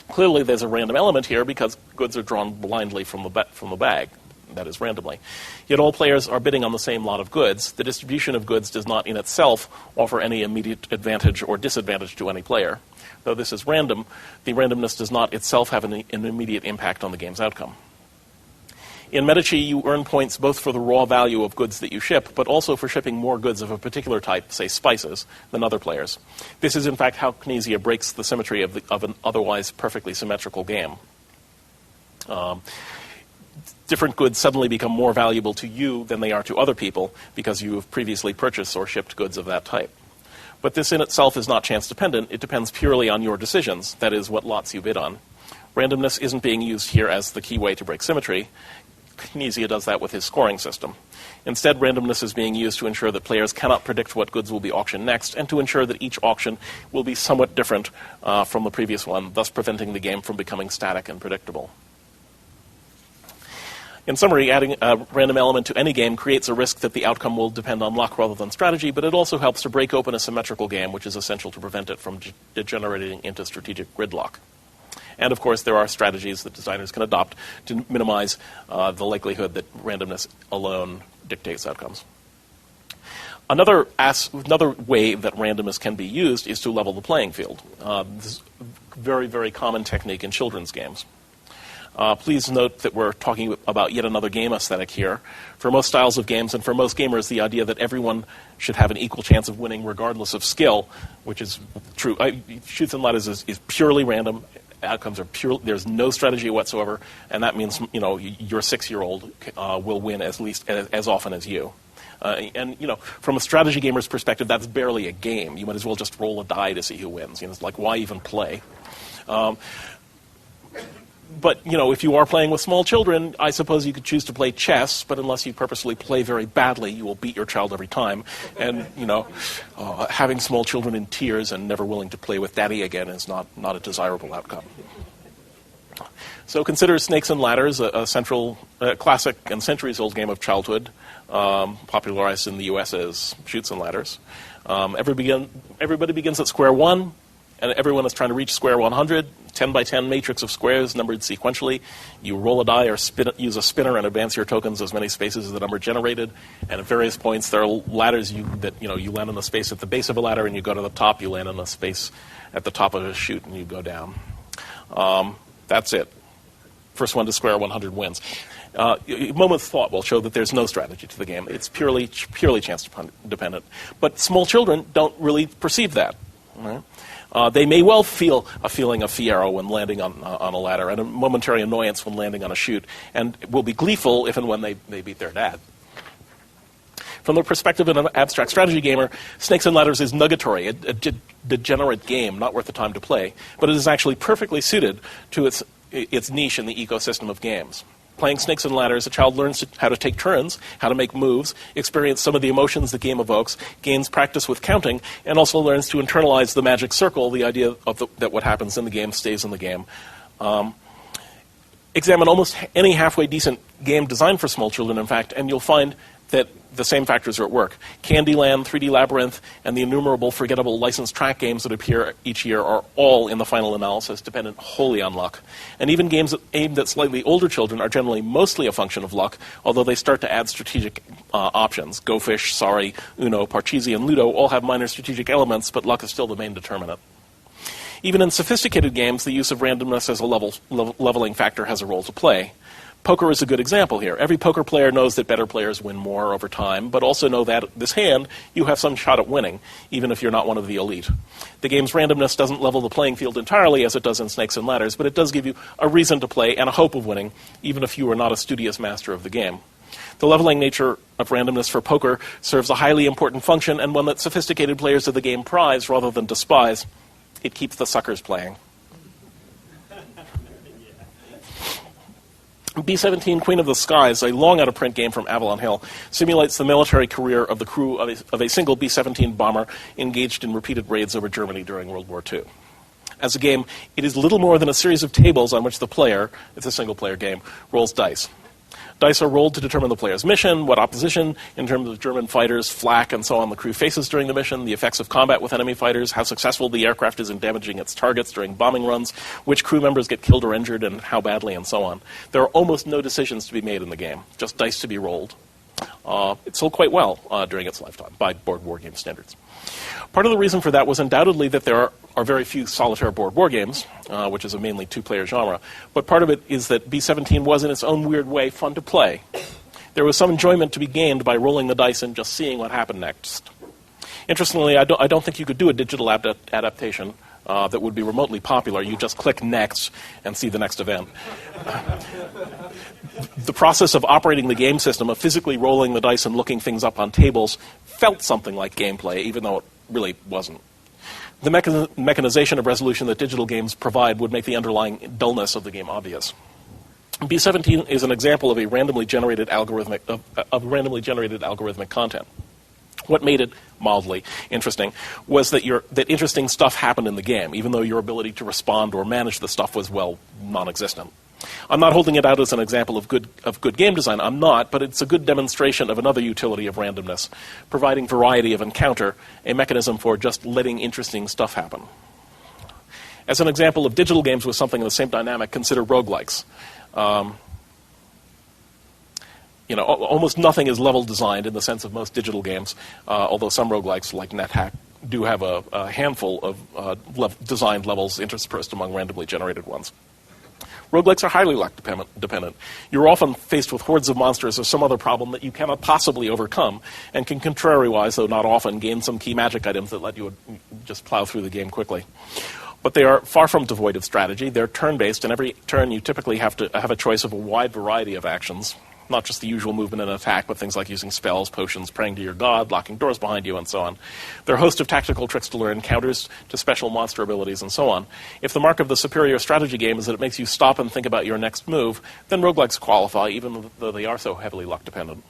Clearly, there's a random element here because goods are drawn blindly from the bag, that is, randomly. Yet all players are bidding on the same lot of goods. The distribution of goods does not in itself offer any immediate advantage or disadvantage to any player. Though this is random, the randomness does not itself have an immediate impact on the game's outcome. In Medici, you earn points both for the raw value of goods that you ship, but also for shipping more goods of a particular type, say spices, than other players. This is, in fact, how Knizia breaks the symmetry of an otherwise perfectly symmetrical game. Different goods suddenly become more valuable to you than they are to other people because you have previously purchased or shipped goods of that type. But this in itself is not chance-dependent. It depends purely on your decisions, that is, what lots you bid on. Randomness isn't being used here as the key way to break symmetry. Knizia does that with his scoring system. Instead, randomness is being used to ensure that players cannot predict what goods will be auctioned next, and to ensure that each auction will be somewhat different from the previous one, thus preventing the game from becoming static and predictable. In summary, adding a random element to any game creates a risk that the outcome will depend on luck rather than strategy, but it also helps to break open a symmetrical game, which is essential to prevent it from degenerating into strategic gridlock. And, of course, there are strategies that designers can adopt to minimize the likelihood that randomness alone dictates outcomes. Another way that randomness can be used is to level the playing field. This is a very, very common technique in children's games. Please note that we're talking about yet another game aesthetic here. For most styles of games and for most gamers, the idea that everyone should have an equal chance of winning regardless of skill, which is true. Shoots and ladders is purely random. Outcomes are pure. There's no strategy whatsoever, and that means your 6-year-old will win as often as you. And from a strategy gamer's perspective, that's barely a game. You might as well just roll a die to see who wins. It's like, why even play? But, if you are playing with small children, I suppose you could choose to play chess, but unless you purposely play very badly, you will beat your child every time. And, having small children in tears and never willing to play with daddy again is not a desirable outcome. So consider Snakes and Ladders, a central classic and centuries-old game of childhood, popularized in the U.S. as Shoots and Ladders. Everybody begins at square one, and everyone is trying to reach square 100, 10 by 10 matrix of squares numbered sequentially. You roll a die or use a spinner and advance your tokens as many spaces as the number generated. And at various points, there are ladders you land on a space at the base of a ladder, and you go to the top. You land on a space at the top of a chute, and you go down. That's it. First one to square 100 wins. A moment's thought will show that there's no strategy to the game. It's purely chance dependent. But small children don't really perceive that. Right? They may well feel a feeling of fiero when landing on a ladder and a momentary annoyance when landing on a chute, and will be gleeful if and when they beat their dad. From the perspective of an abstract strategy gamer, Snakes and Ladders is nugatory, a degenerate game not worth the time to play, but it is actually perfectly suited to its niche in the ecosystem of games. Playing Snakes and Ladders, a child learns how to take turns, how to make moves, experience some of the emotions the game evokes, gains practice with counting, and also learns to internalize the magic circle, the idea that what happens in the game stays in the game. Examine almost any halfway decent game designed for small children, in fact, and you'll find that the same factors are at work. Candyland, 3D Labyrinth, and the innumerable forgettable licensed track games that appear each year are all, in the final analysis, dependent wholly on luck. And even games aimed at slightly older children are generally mostly a function of luck, although they start to add strategic options. Go Fish, Sorry, Uno, Parcheesi, and Ludo all have minor strategic elements, but luck is still the main determinant. Even in sophisticated games, the use of randomness as a leveling factor has a role to play. Poker is a good example here. Every poker player knows that better players win more over time, but also know that this hand, you have some shot at winning, even if you're not one of the elite. The game's randomness doesn't level the playing field entirely as it does in Snakes and Ladders, but it does give you a reason to play and a hope of winning, even if you are not a studious master of the game. The leveling nature of randomness for poker serves a highly important function, and one that sophisticated players of the game prize rather than despise. It keeps the suckers playing. B-17 Queen of the Skies, a long out-of-print game from Avalon Hill, simulates the military career of the crew of a single B-17 bomber engaged in repeated raids over Germany during World War II. As a game, it is little more than a series of tables on which the player, it's a single-player game, rolls dice. Dice are rolled to determine the player's mission, what opposition, in terms of German fighters, flak, and so on, the crew faces during the mission, the effects of combat with enemy fighters, how successful the aircraft is in damaging its targets during bombing runs, which crew members get killed or injured, and how badly, and so on. There are almost no decisions to be made in the game, just dice to be rolled. It sold quite well during its lifetime by board war game standards. Part of the reason for that was undoubtedly that there are very few solitaire board war games, which is a mainly two-player genre. But part of it is that B-17 was, in its own weird way, fun to play. There was some enjoyment to be gained by rolling the dice and just seeing what happened next. Interestingly, I don't think you could do a digital adaptation that would be remotely popular. You just click next and see the next event. The process of operating the game system, of physically rolling the dice and looking things up on tables, felt something like gameplay, even though it really wasn't. The mechanization of resolution that digital games provide would make the underlying dullness of the game obvious. B-17 is an example of a randomly generated algorithmic content. What made it mildly interesting was that interesting stuff happened in the game, even though your ability to respond or manage the stuff was, well, non-existent. I'm not holding it out as an example of good game design. I'm not, but it's a good demonstration of another utility of randomness, providing variety of encounter, a mechanism for just letting interesting stuff happen. As an example of digital games with something in the same dynamic, consider roguelikes. Almost nothing is level designed in the sense of most digital games, although some roguelikes, like NetHack, do have a handful of designed levels interspersed among randomly generated ones. Roguelikes are highly luck dependent. You're often faced with hordes of monsters or some other problem that you cannot possibly overcome, and can contrariwise, though not often, gain some key magic items that let you just plow through the game quickly. But they are far from devoid of strategy. They're turn-based, and every turn you typically have to have a choice of a wide variety of actions, not just the usual movement and attack, but things like using spells, potions, praying to your god, locking doors behind you, and so on. There are a host of tactical tricks to learn, counters to special monster abilities, and so on. If the mark of the superior strategy game is that it makes you stop and think about your next move, then roguelikes qualify, even though they are so heavily luck-dependent.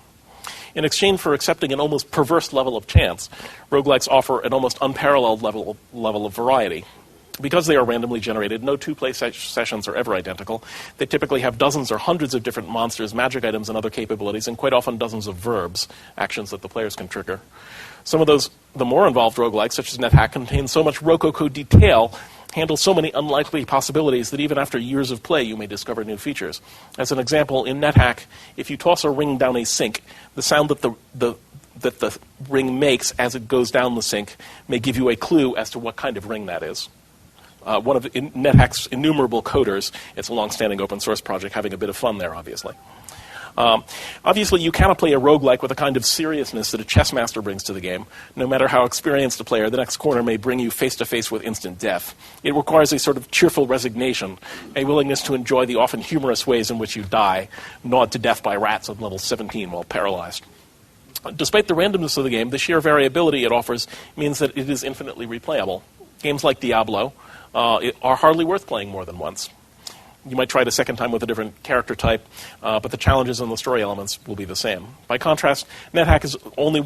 In exchange for accepting an almost perverse level of chance, roguelikes offer an almost unparalleled level of variety. Because they are randomly generated, no two-play sessions are ever identical. They typically have dozens or hundreds of different monsters, magic items, and other capabilities, and quite often dozens of verbs, actions that the players can trigger. Some of those, the more involved roguelikes, such as NetHack, contain so much rococo detail, handle so many unlikely possibilities that even after years of play, you may discover new features. As an example, in NetHack, if you toss a ring down a sink, the sound that the ring makes as it goes down the sink may give you a clue as to what kind of ring that is. One of NetHack's innumerable coders, it's a long-standing open source project, having a bit of fun there, obviously. Obviously, you cannot play a roguelike with the kind of seriousness that a chess master brings to the game. No matter how experienced a player, the next corner may bring you face-to-face with instant death. It requires a sort of cheerful resignation, a willingness to enjoy the often humorous ways in which you die, gnawed to death by rats on level 17 while paralyzed. Despite the randomness of the game, the sheer variability it offers means that it is infinitely replayable. Games like Diablo are hardly worth playing more than once. You might try it a second time with a different character type, but the challenges and the story elements will be the same. By contrast, NetHack is one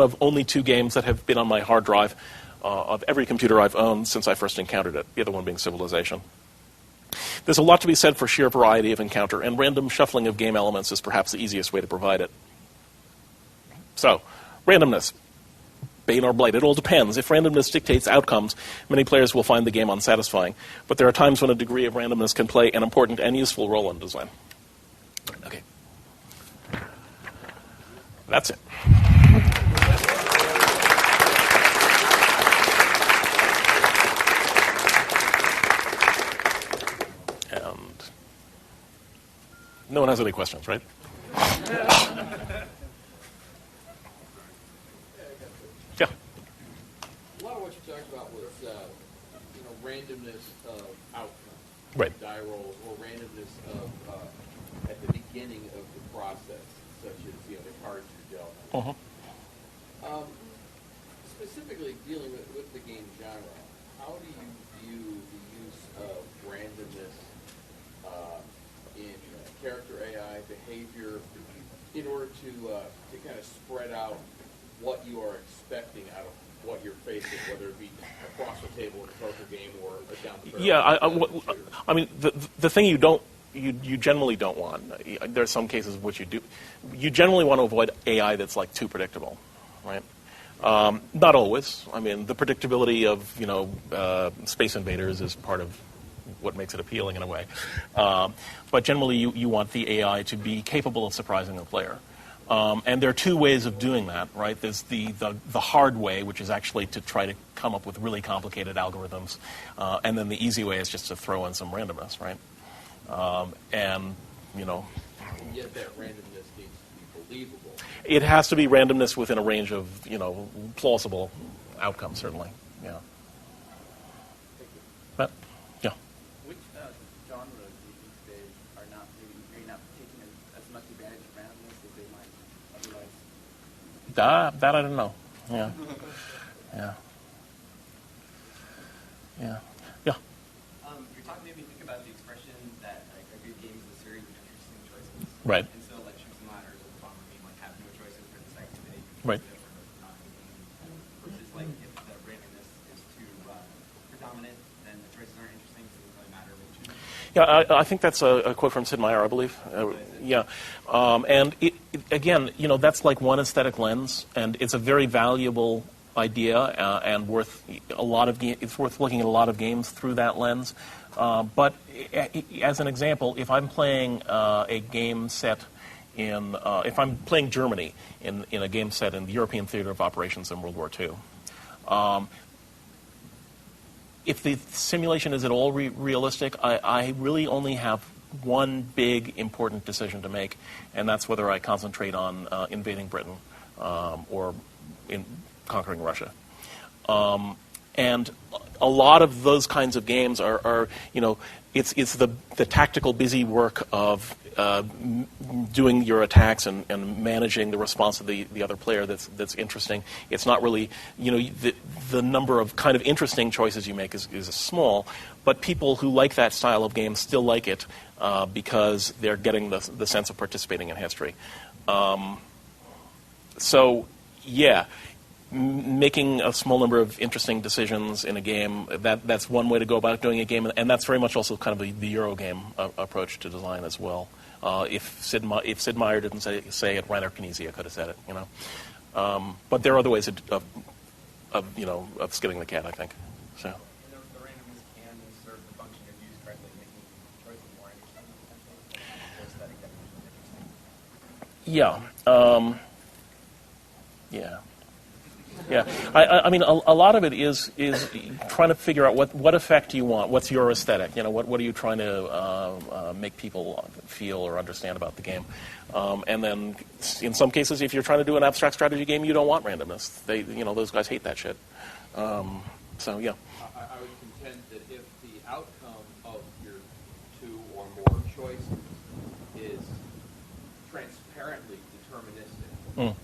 of only two games that have been on my hard drive of every computer I've owned since I first encountered it, the other one being Civilization. There's a lot to be said for sheer variety of encounter, and random shuffling of game elements is perhaps the easiest way to provide it. So, randomness. Bane or Blight, it all depends. If randomness dictates outcomes, many players will find the game unsatisfying. But there are times when a degree of randomness can play an important and useful role in design. Okay. That's it. And no one has any questions, right? Yeah. A lot of what you talked about was, randomness of outcomes, Right. Die rolls, or randomness of at the beginning of the process, such as the cards you're dealt. Specifically dealing with the game genre, how do you view the use of randomness in character AI, behavior, in order to kind of spread out what you are expecting out of what you're facing, whether it be across the table in a poker game or down the barrel? Yeah, I mean, the thing you generally don't want. There are some cases in which you do. You generally want to avoid AI that's like too predictable, right? Not always. I mean, the predictability of Space Invaders is part of what makes it appealing in a way. But generally, you want the AI to be capable of surprising the player. And there are two ways of doing that, right? There's the hard way, which is actually to try to come up with really complicated algorithms. And then the easy way is just to throw in some randomness, right? And yet that randomness needs to be believable. It has to be randomness within a range of, plausible outcomes, certainly. Yeah. But, yeah. Which genres these days are maybe not taking as much advantage of randomness as they might otherwise? That I don't know. Yeah. Yeah. Yeah. Yeah. You're talking made me think about the expression that a good game is a series of interesting choices. Right. And so, like Shoots and Ladders or the bomber game, have no choices for this activity. Right. Versus, if the randomness is too predominant, then the choices aren't interesting, so it doesn't really matter what you choose. Yeah, I think that's a quote from Sid Meier, I believe. Yeah. And again, that's like one aesthetic lens, and it's a very valuable idea and it's worth looking at a lot of games through that lens. But as an example, if I'm playing a game set if I'm playing Germany in a game set in the European theater of operations in World War II, if the simulation is at all realistic, I really only have one big important decision to make, and that's whether I concentrate on invading Britain or conquering Russia. And a lot of those kinds of games are it's the tactical busy work of doing your attacks and managing the response of the other player that's interesting. It's not really, the number of kind of interesting choices you make is small, but people who like that style of game still like it because they're getting the sense of participating in history. So, yeah. Making a small number of interesting decisions in a game, that's one way to go about doing a game, and that's very much also kind of the Eurogame approach to design as well. If Sid Meier didn't say it, Rainer Knizia could have said it, But there are other ways of skinning the cat, I think. So. And the randomness can serve the function if used correctly, making choices more interesting, potentially. Yeah. Yeah. Yeah, I mean, a lot of it is trying to figure out what effect you want. What's your aesthetic? What are you trying to make people feel or understand about the game? And then, in some cases, if you're trying to do an abstract strategy game, you don't want randomness. Those guys hate that shit. So yeah. I would contend that if the outcome of your two or more choices is transparently deterministic,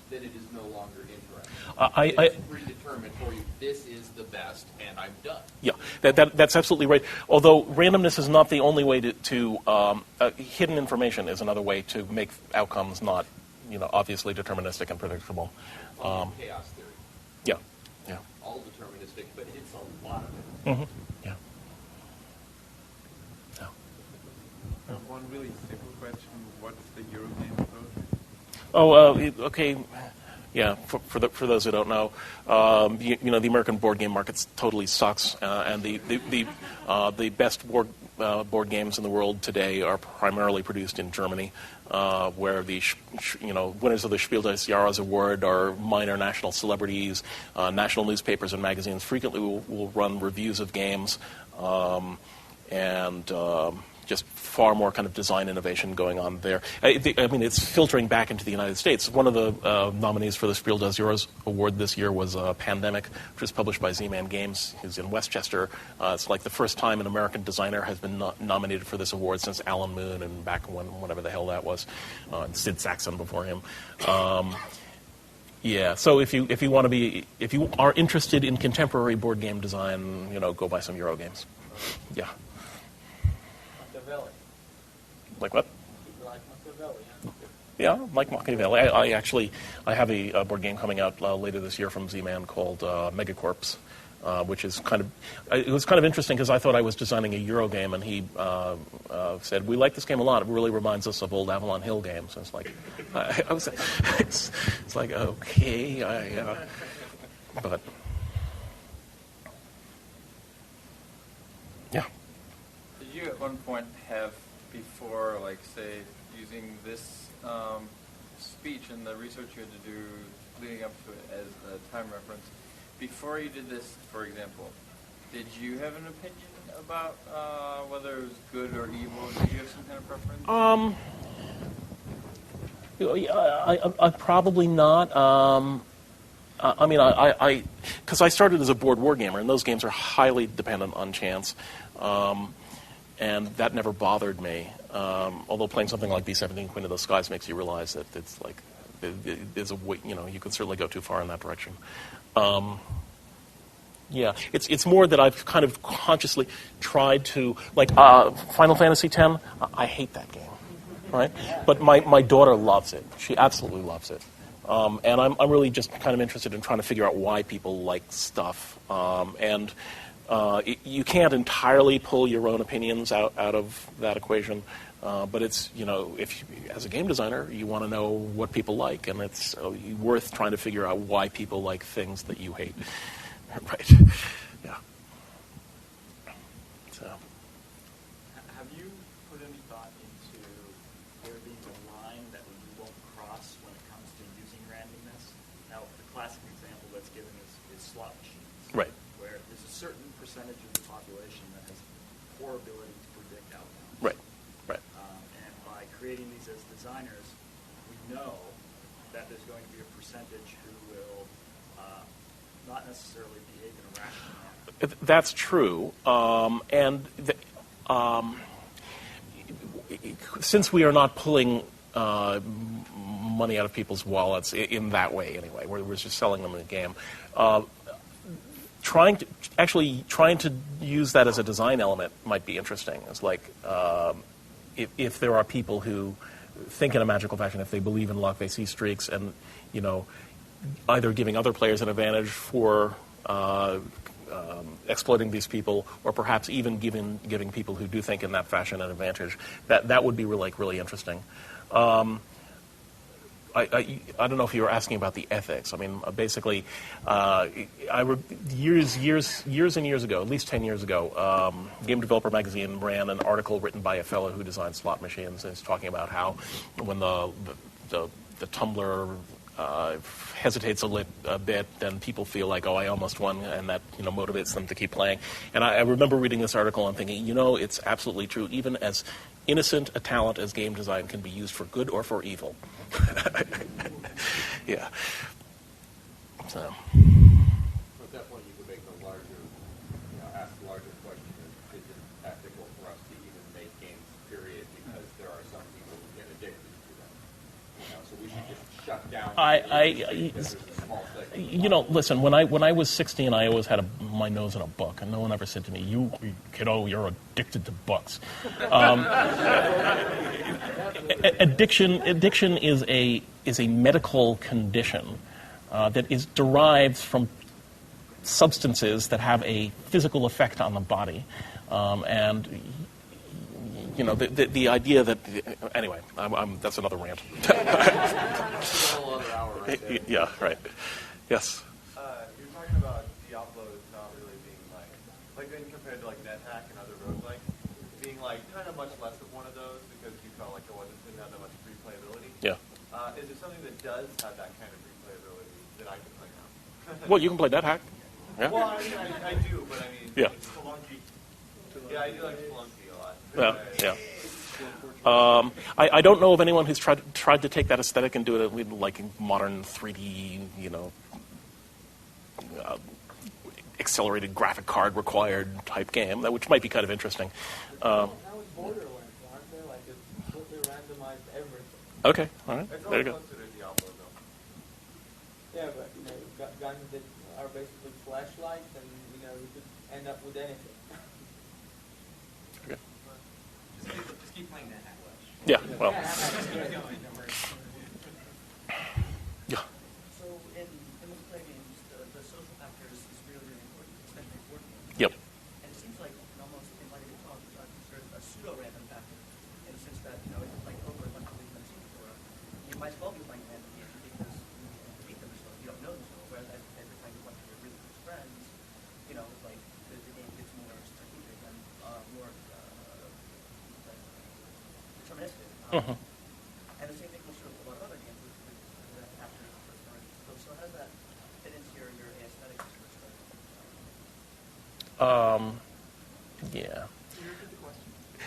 then it is no longer interesting. It's predetermined for you. This is the best, and I'm done. Yeah, that's absolutely right. Although randomness is not the only way to hidden information is another way to make outcomes not, obviously deterministic and predictable. Chaos theory. Yeah, yeah. All deterministic, but it's a lot of it. Mm-hmm. Yeah. Yeah. One really simple question: what's the Eurogame approach? Oh, okay. Yeah, for those who don't know, the American board game market totally sucks, and the best board games in the world today are primarily produced in Germany, where the winners of the Spiel des Jahres award are minor national celebrities. National newspapers and magazines frequently will run reviews of games, and just far more kind of design innovation going on there. I mean, it's filtering back into the United States. One of the nominees for the Spiel des Jahres award this year was Pandemic, which was published by Z-Man Games, who's in Westchester. It's like the first time an American designer has been nominated for this award since Alan Moon and back whenever the hell that was, Sid Saxon before him. Yeah, so if you are interested in contemporary board game design, go buy some Euro games. Yeah. Like what? Like Machiavelli, huh? Yeah, like Machiavelli. I have a board game coming out later this year from Z-Man called Megacorps, which is it was kind of interesting because I thought I was designing a Euro game, and he said, "We like this game a lot. It really reminds us of old Avalon Hill games." And it's like, it's like okay, but yeah. Did you at one point have, before, like, say, using this speech and the research you had to do leading up to it as a time reference, before you did this, for example, did you have an opinion about whether it was good or evil? Did you have some kind of preference? I probably not. I mean, because I started as a board war gamer, and those games are highly dependent on chance, and that never bothered me. Although playing something like B-17 Queen of the Skies makes you realize that it's like there's a way, you can certainly go too far in that direction. Yeah, it's more that I've kind of consciously tried to, like Final Fantasy X. I hate that game, right? But my daughter loves it. She absolutely loves it. And I'm really just kind of interested in trying to figure out why people like stuff. You can't entirely pull your own opinions out of that equation. But it's, if as a game designer, you want to know what people like, and it's worth trying to figure out why people like things that you hate. Right. Yeah. So. Have you put any thought into there being a line that you won't cross when it comes to using randomness? Now, the classic example that's given is slot machines. Right. Where there's a certain percentage of the population that has poor ability to predict outcomes. Right. Right. And by creating these as designers, we know that there's going to be a percentage who will not necessarily behave in a rational manner. That's true. Since we are not pulling money out of people's wallets in that way anyway, we're just selling them in the game, trying to use that as a design element might be interesting. It's like if there are people who think in a magical fashion, if they believe in luck, they see streaks, and either giving other players an advantage for exploiting these people, or perhaps even giving people who do think in that fashion an advantage. That would be really interesting. I don't know if you were asking about the ethics. I mean, basically, years and years ago, at least 10 years ago, Game Developer Magazine ran an article written by a fellow who designed slot machines, and he's talking about how when the tumbler hesitates a bit, then people feel like, oh, I almost won, and that motivates them to keep playing. And I remember reading this article and thinking, it's absolutely true. Even as innocent a talent as game design can be used for good or for evil. Yeah. So. At that point, you could make a larger, ask a larger question: is it ethical for us to even make games? Period, because there are some people who get addicted to them. So we should just shut down. Because there's a small segment. Listen. When I was 16, I always had my nose in a book, and no one ever said to me, "You kiddo, you're addicted to books." Addiction is a medical condition that is derived from substances that have a physical effect on the body, and the idea that anyway, that's another rant. That's a whole other hour right there. Yeah, right. Yes. You're talking about Diablo not really being like being compared to like NetHack and other roguelikes, being like kind of much less of one of those because you felt like didn't have that much replayability. Yeah. Is there something that does have that kind of replayability that I can play now? Well, you can play NetHack. Yeah. Well, I do, but I mean, Yeah. Spelunky. Yeah, I do like Spelunky a lot. Yeah. I don't know of anyone who's tried to take that aesthetic and do it with like modern 3D, accelerated graphic card required type game, which might be kind of interesting. How is Borderlands? Aren't they like it's totally randomized everything? Okay, all right, It's there you all go. closer to Diablo, though. Yeah, but you've got guns that are basically flashlights, and you could end up with anything. Okay. Just keep playing that hack. Yeah, well. Yeah. So in multiplayer games, the social factor is really, really important, especially board games. Yep. And it seems like almost in like a talk, there's a pseudo-random factor in the sense that, it's like over a bunch of we've seen before. You might as well be playing random games because you meet them or so, you don't know them so. Whereas as you're playing with a bunch of your really close friends, like the game gets more strategic and more deterministic. And the same thing goes for a lot of other games with that after first person. So how does that fit into your aesthetic Yeah.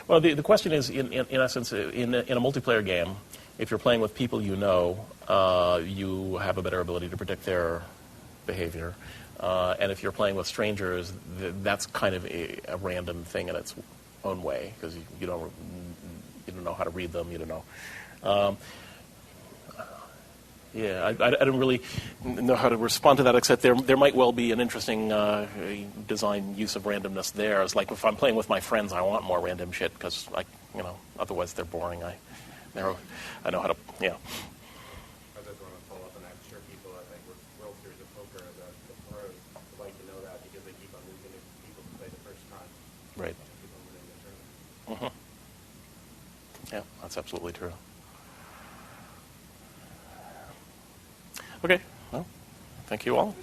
Well, the question is, in essence, in a multiplayer game, if you're playing with people you know, you have a better ability to predict their behavior. And if you're playing with strangers, that's kind of a random thing in its own way, because you don't know how to read them, you don't know. I don't really know how to respond to that, except there might well be an interesting design use of randomness there. It's like if I'm playing with my friends, I want more random shit because, otherwise they're boring. I know how to, yeah. I just want to follow up on that. Sure, people, I think, with World Series of Poker, the pros would like to know that because they keep on losing to people who play the first time. Right. Keep on winning the tournament. Yeah, that's absolutely true. Okay, well, thank you all.